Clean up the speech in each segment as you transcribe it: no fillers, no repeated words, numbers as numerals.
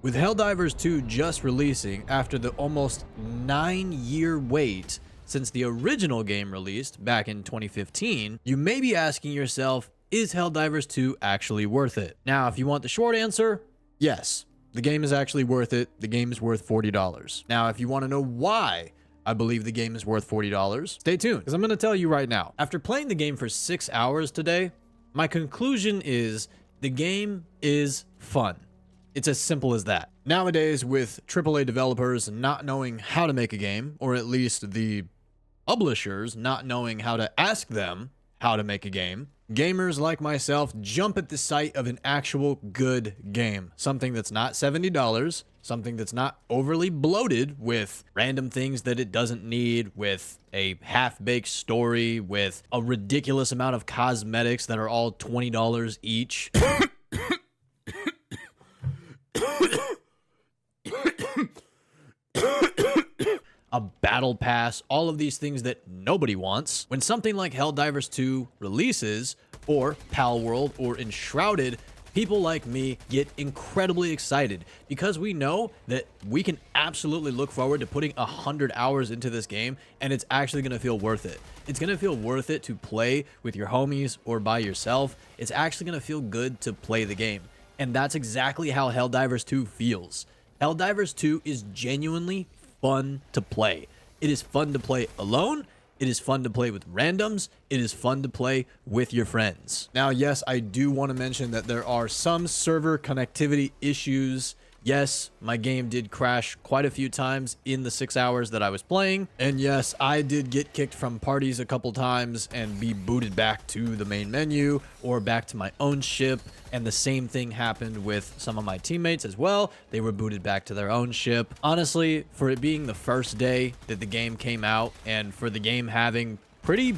With Helldivers 2 just releasing after the almost 9-year wait since the original game released back in 2015, you may be asking yourself, is Helldivers 2 actually worth it? Now, if you want the short answer, yes, the game is actually worth it. The game is worth $40. Now, if you want to know why I believe the game is worth $40, stay tuned, because I'm going to tell you right now. After playing the game for 6 hours today, my conclusion is the game is fun. It's as simple as that. Nowadays, with AAA developers not knowing how to make a game, or at least the publishers not knowing how to ask them how to make a game, gamers like myself jump at the sight of an actual good game. Something that's not $70, something that's not overly bloated with random things that it doesn't need, with a half-baked story, with a ridiculous amount of cosmetics that are all $20 each. A battle pass, all of these things that nobody wants. When something like Helldivers 2 releases, or Palworld, or Enshrouded, people like me get incredibly excited because we know that we can absolutely look forward to putting 100 hours into this game, and it's actually going to feel worth it. It's going to feel worth it to play with your homies or by yourself. It's actually going to feel good to play the game. And that's exactly how Helldivers 2 feels. Helldivers 2 is genuinely fun to play. It is fun to play alone. It is fun to play with randoms. It is fun to play with your friends. Now, yes, I do want to mention that there are some server connectivity issues. Yes, my game did crash quite a few times in the 6 hours that I was playing. And yes, I did get kicked from parties a couple times and be booted back to the main menu or back to my own ship. And the same thing happened with some of my teammates as well. They were booted back to their own ship. Honestly, for it being the first day that the game came out and for the game having pretty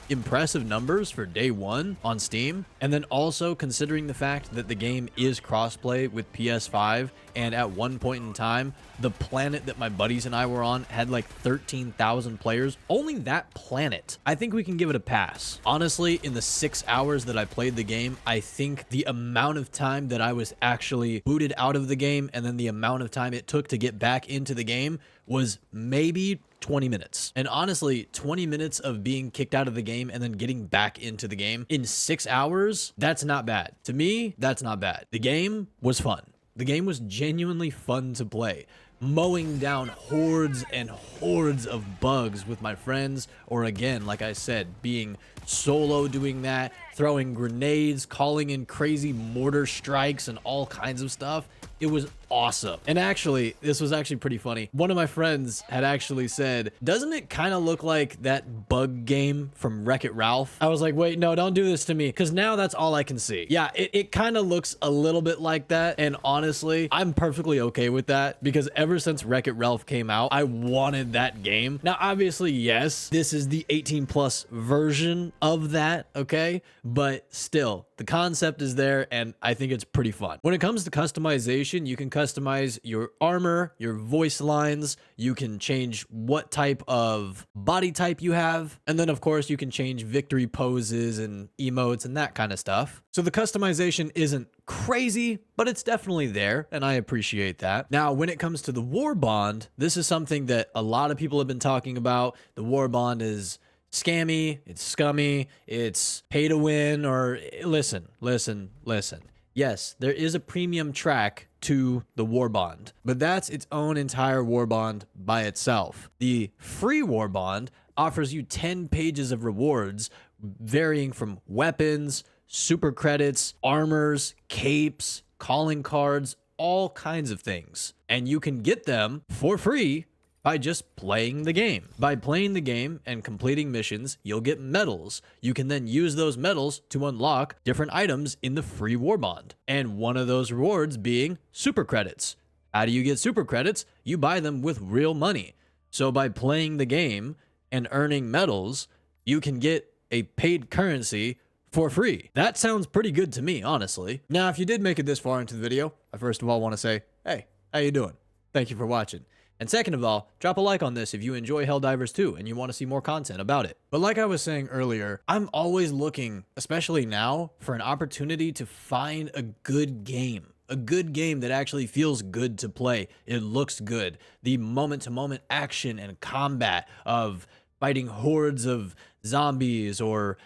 impressive numbers for day one on Steam, and then also considering the fact that the game is crossplay with PS5, and at one point in time the planet that my buddies and I were on had like 13,000 players. Only that planet. I think we can give it a pass. Honestly, in the 6 hours that I played the game, I think the amount of time that I was actually booted out of the game and then the amount of time it took to get back into the game was maybe 20 minutes. And honestly, 20 minutes of being kicked out of the game and then getting back into the game in 6 hours, that's not bad. To me, that's not bad. The game was fun. The game was genuinely fun to play. Mowing down hordes and hordes of bugs with my friends, or again, like I said, being solo doing that, throwing grenades, calling in crazy mortar strikes and all kinds of stuff. It was awesome. And actually, this was actually pretty funny. One of my friends had actually said, doesn't it kind of look like that bug game from Wreck-It Ralph? I was like, wait, no, don't do this to me, because now that's all I can see. Yeah, it kind of looks a little bit like that. And honestly, I'm perfectly okay with that, because ever since Wreck-It Ralph came out, I wanted that game. Now, obviously, yes, this is the 18+ version of that, okay? But still, the concept is there, and I think it's pretty fun. When it comes to customization, you can customize your armor, your voice lines, you can change what type of body type you have, and then of course you can change victory poses and emotes and that kind of stuff. So the customization isn't crazy, but it's definitely there, and I appreciate that. Now, when it comes to the war bond, this is something that a lot of people have been talking about. The war bond is scammy, it's scummy, it's pay to win, or listen. Yes, there is a premium track to the war bond, but that's its own entire war bond by itself. The free war bond offers you 10 pages of rewards varying from weapons, super credits, armors, capes, calling cards, all kinds of things. And you can get them for free by just playing the game. By playing the game and completing missions, you'll get medals. You can then use those medals to unlock different items in the free war bond. And one of those rewards being super credits. How do you get super credits? You buy them with real money. So by playing the game and earning medals, you can get a paid currency for free. That sounds pretty good to me, honestly. Now, if you did make it this far into the video, I first of all want to say, hey, how you doing? Thank you for watching. And second of all, drop a like on this if you enjoy Helldivers 2 and you want to see more content about it. But like I was saying earlier, I'm always looking, especially now, for an opportunity to find a good game. a good game that actually feels good to play. It looks good. The moment-to-moment action and combat of fighting hordes of zombies or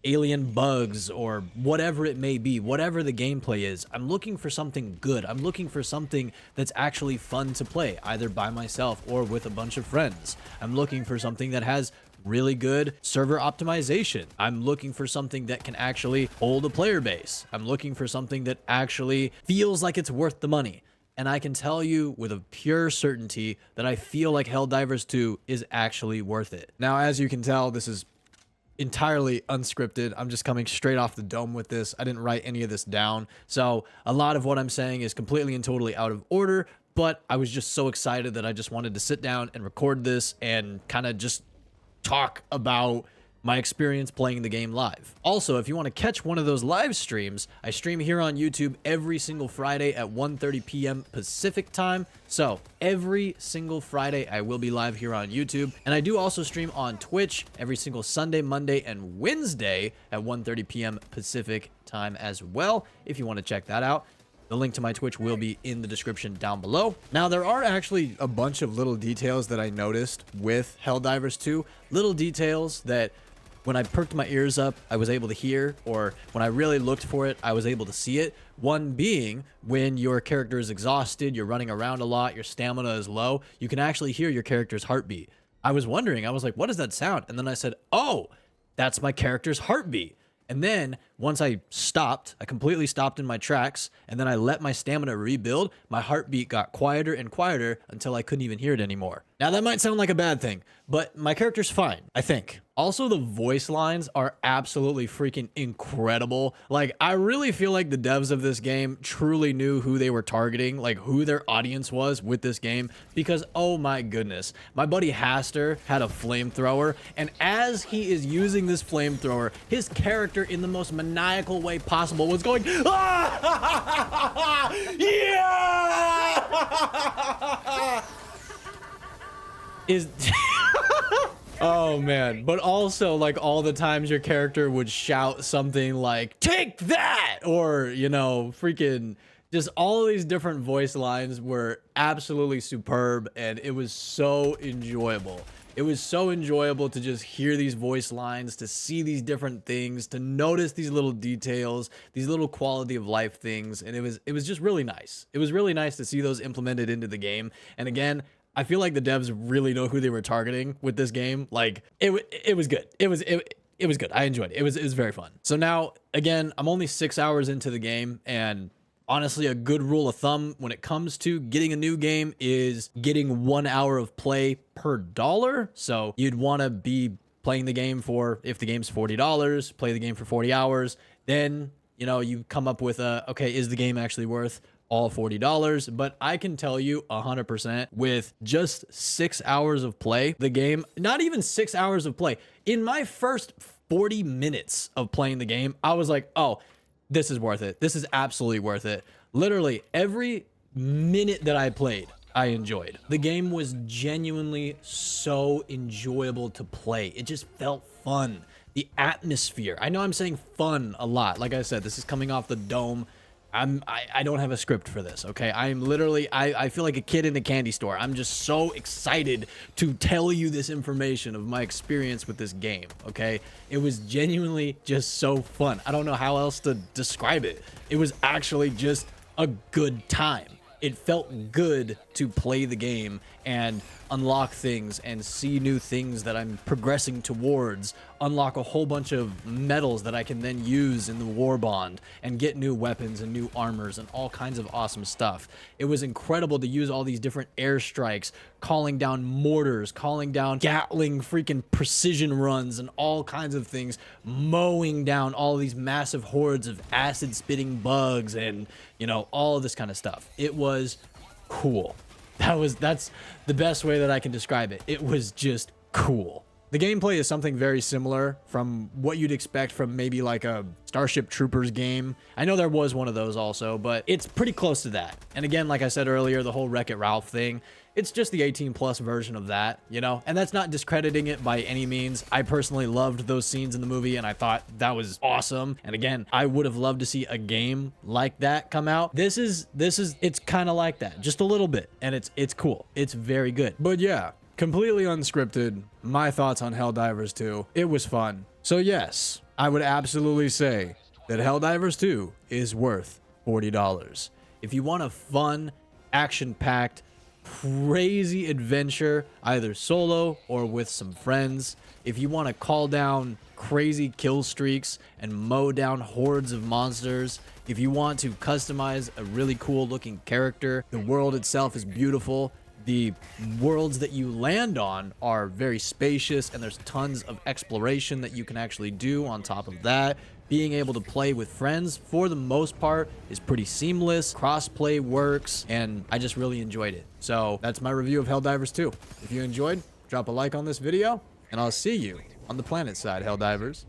alien bugs or whatever it may be, whatever the gameplay is, I'm looking for something good. I'm looking for something that's actually fun to play, either by myself or with a bunch of friends. I'm looking for something that has really good server optimization. I'm looking for something that can actually hold a player base. I'm looking for something that actually feels like it's worth the money. And I can tell you with a pure certainty that I feel like Helldivers 2 is actually worth it. Now, as you can tell, this is entirely unscripted. I'm just coming straight off the dome with this. I didn't write any of this down. So a lot of what I'm saying is completely and totally out of order, but I was just so excited that I just wanted to sit down and record this and kind of just talk about my experience playing the game live. Also, if you want to catch one of those live streams, I stream here on YouTube every single Friday at 1:30 p.m. Pacific time. So every single Friday, I will be live here on YouTube. And I do also stream on Twitch every single Sunday, Monday, and Wednesday at 1:30 p.m. Pacific time as well, if you want to check that out. The link to my Twitch will be in the description down below. Now, there are actually a bunch of little details that I noticed with Helldivers 2. Little details that when I perked my ears up, I was able to hear, or when I really looked for it, I was able to see it. One being, when your character is exhausted, you're running around a lot, your stamina is low, you can actually hear your character's heartbeat. I was wondering, I was like, what does that sound? And then I said, oh, that's my character's heartbeat. And then once I stopped, I completely stopped in my tracks, and then I let my stamina rebuild, my heartbeat got quieter and quieter until I couldn't even hear it anymore. Now, that might sound like a bad thing, but my character's fine, I think. Also, the voice lines are absolutely freaking incredible. Like, I really feel like the devs of this game truly knew who they were targeting, like who their audience was with this game, because oh my goodness, my buddy Haster had a flamethrower, and as he is using this flamethrower, his character in the most maniacal way possible was going, ah! Yeah! Is oh man, but also like all the times your character would shout something like take that, or you know, freaking just all of these different voice lines were absolutely superb, and it was so enjoyable. It was so enjoyable to just hear these voice lines, to see these different things, to notice these little details, these little quality of life things, and it was just really nice. It was really nice to see those implemented into the game. And again, I feel like the devs really know who they were targeting with this game. Like it was good. It was good. I enjoyed it. It was very fun. So now again, I'm only 6 hours into the game, and honestly, a good rule of thumb when it comes to getting a new game is getting 1 hour of play per dollar. So you'd want to be playing the game for, if the game's $40, play the game for 40 hours. Then, you know, you come up with okay, is the game actually worth all $40? But I can tell you 100% with just 6 hours of play, the game, not even 6 hours of play, in my first 40 minutes of playing the game, I was like, oh, this is worth it. This is absolutely worth it. Literally every minute that I played, I enjoyed. The game was genuinely so enjoyable to play. It just felt fun. The atmosphere, I know I'm saying fun a lot. Like I said, this is coming off the dome. I don't have a script for this, okay? I'm literally, I feel like a kid in a candy store. I'm just so excited to tell you this information of my experience with this game, okay? It was genuinely just so fun. I don't know how else to describe it. It was actually just a good time. It felt good to play the game and unlock things and see new things that I'm progressing towards, unlock a whole bunch of medals that I can then use in the war bond and get new weapons and new armors and all kinds of awesome stuff. It was incredible to use all these different airstrikes, calling down mortars, calling down Gatling freaking precision runs and all kinds of things, mowing down all these massive hordes of acid spitting bugs and, you know, all of this kind of stuff. It was cool. That's the best way that I can describe it. It was just cool. The gameplay is something very similar from what you'd expect from maybe like a Starship Troopers game. I know there was one of those also, but it's pretty close to that. And again, like I said earlier, the whole Wreck-It Ralph thing, it's just the 18+ version of that, you know? And that's not discrediting it by any means. I personally loved those scenes in the movie and I thought that was awesome. And again, I would have loved to see a game like that come out. It's kind of like that, just a little bit. And it's cool. It's very good. But yeah, completely unscripted, my thoughts on Helldivers 2. It was fun. So yes, I would absolutely say that Helldivers 2 is worth $40. If you want a fun, action-packed, crazy adventure, either solo or with some friends, if you want to call down crazy kill streaks and mow down hordes of monsters, if you want to customize a really cool looking character, the world itself is beautiful. The worlds that you land on are very spacious and there's tons of exploration that you can actually do on top of that. Being able to play with friends, for the most part, is pretty seamless. Crossplay works, and I just really enjoyed it. So that's my review of Helldivers 2. If you enjoyed, drop a like on this video, and I'll see you on the planet side, Helldivers.